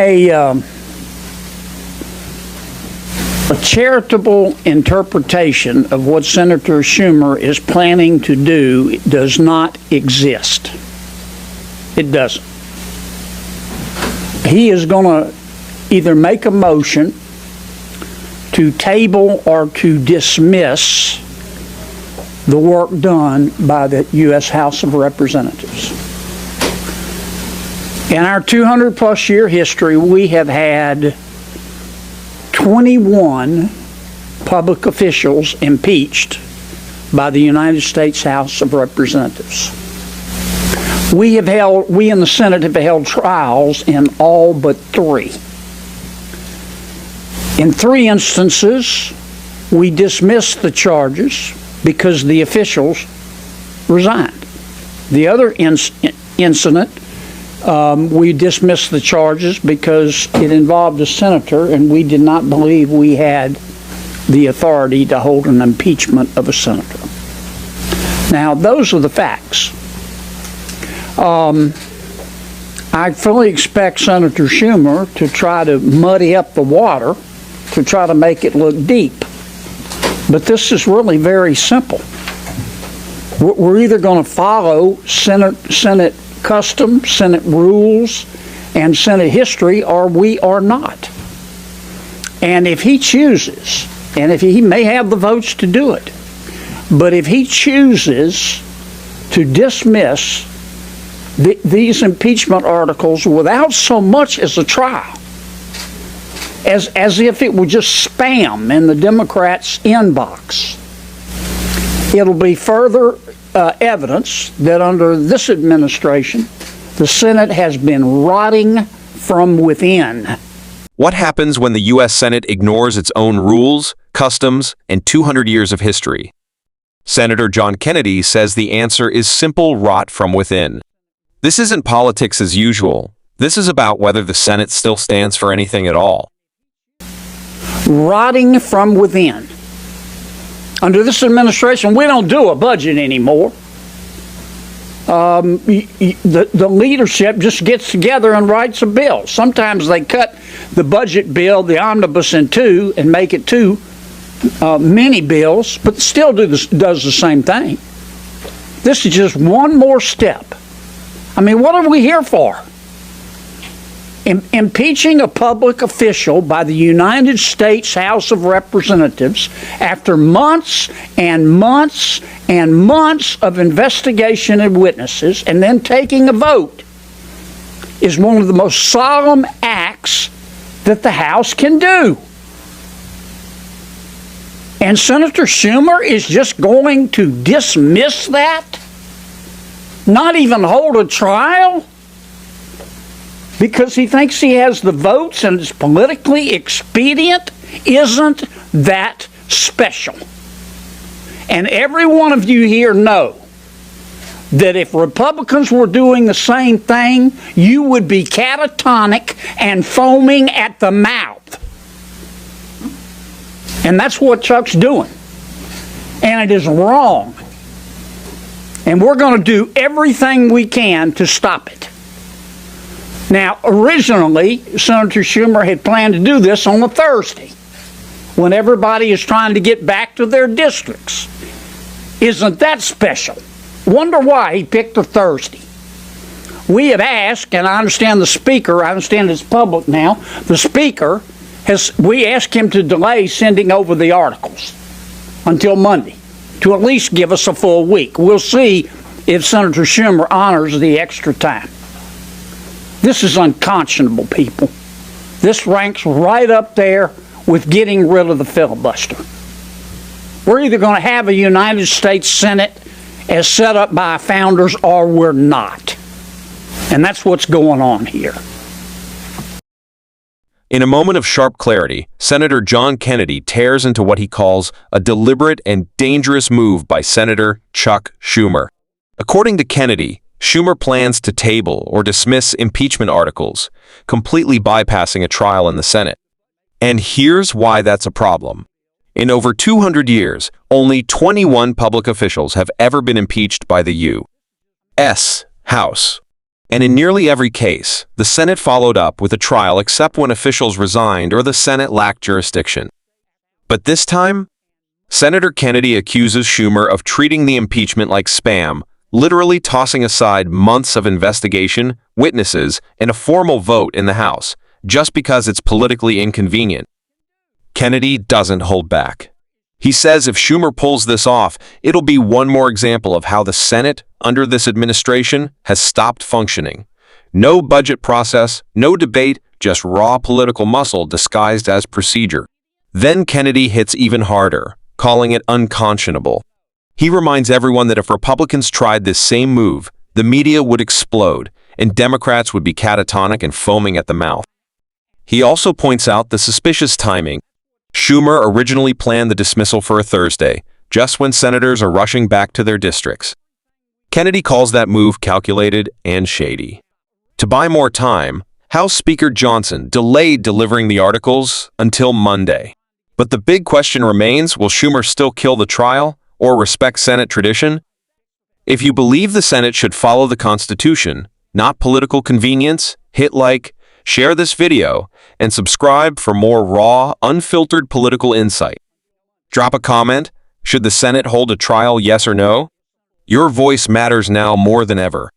A charitable interpretation of what Senator Schumer is planning to do does not exist. It doesn't. He is going to either make a motion to table or to dismiss the work done by the U.S. House of Representatives. In our 200-plus year history, we have had 21 public officials impeached by the United States House of Representatives. We in the Senate have held trials in all but 3. In 3 instances, we dismissed the charges because the officials resigned. The other incident, we dismissed the charges because it involved a senator, and we did not believe we had the authority to hold an impeachment of a senator. Now, those are the facts. I fully expect Senator Schumer to try to muddy up the water, to try to make it look deep. But this is really very simple. We're either going to follow Senate custom, Senate rules, and Senate history, or we are not. And if he chooses, and if he may have the votes to do it, but if he chooses to dismiss these impeachment articles without so much as a trial, as if it were just spam in the Democrats' inbox, it'll be further evidence that under this administration, the Senate has been rotting from within. What happens when the U.S. Senate ignores its own rules, customs, and 200 years of history? Senator John Kennedy says the answer is simple rot from within. This isn't politics as usual. This is about whether the Senate still stands for anything at all. Rotting from within. Under this administration, we don't do a budget anymore. The leadership just gets together and writes a bill. Sometimes they cut the budget bill, the omnibus, in 2 and make it 2 mini bills, but still does the same thing. This is just one more step. I mean, what are we here for? Impeaching a public official by the United States House of Representatives after months and months and months of investigation and witnesses, and then taking a vote, is one of the most solemn acts that the House can do. And Senator Schumer is just going to dismiss that? Not even hold a trial? Because he thinks he has the votes and it's politically expedient? Isn't that special? And every one of you here know that if Republicans were doing the same thing, you would be catatonic and foaming at the mouth. And that's what Chuck's doing. And it is wrong. And we're going to do everything we can to stop it. Now, originally, Senator Schumer had planned to do this on a Thursday, when everybody is trying to get back to their districts. Isn't that special? Wonder why he picked a Thursday. We have asked, and I understand the Speaker, I understand it's public now, the Speaker, we asked him to delay sending over the articles until Monday, to at least give us a full week. We'll see if Senator Schumer honors the extra time. This is unconscionable, people. This ranks right up there with getting rid of the filibuster. We're either going to have a United States Senate as set up by our founders, or we're not. And that's what's going on here. In a moment of sharp clarity, Senator John Kennedy tears into what he calls a deliberate and dangerous move by Senator Chuck Schumer. According to Kennedy, Schumer plans to table or dismiss impeachment articles, completely bypassing a trial in the Senate. And here's why that's a problem. In over 200 years, only 21 public officials have ever been impeached by the U.S. House. And in nearly every case, the Senate followed up with a trial except when officials resigned or the Senate lacked jurisdiction. But this time, Senator Kennedy accuses Schumer of treating the impeachment like spam, literally tossing aside months of investigation, witnesses, and a formal vote in the House, just because it's politically inconvenient. Kennedy doesn't hold back. He says if Schumer pulls this off, it'll be one more example of how the Senate, under this administration, has stopped functioning. No budget process, no debate, just raw political muscle disguised as procedure. Then Kennedy hits even harder, calling it unconscionable. He reminds everyone that if Republicans tried this same move, the media would explode, and Democrats would be catatonic and foaming at the mouth. He also points out the suspicious timing. Schumer originally planned the dismissal for a Thursday, just when senators are rushing back to their districts. Kennedy calls that move calculated and shady. To buy more time, House Speaker Johnson delayed delivering the articles until Monday. But the big question remains, will Schumer still kill the trial or respect Senate tradition? If you believe the Senate should follow the Constitution, not political convenience, hit like, share this video, and subscribe for more raw, unfiltered political insight. Drop a comment. Should the Senate hold a trial, yes or no? Your voice matters now more than ever.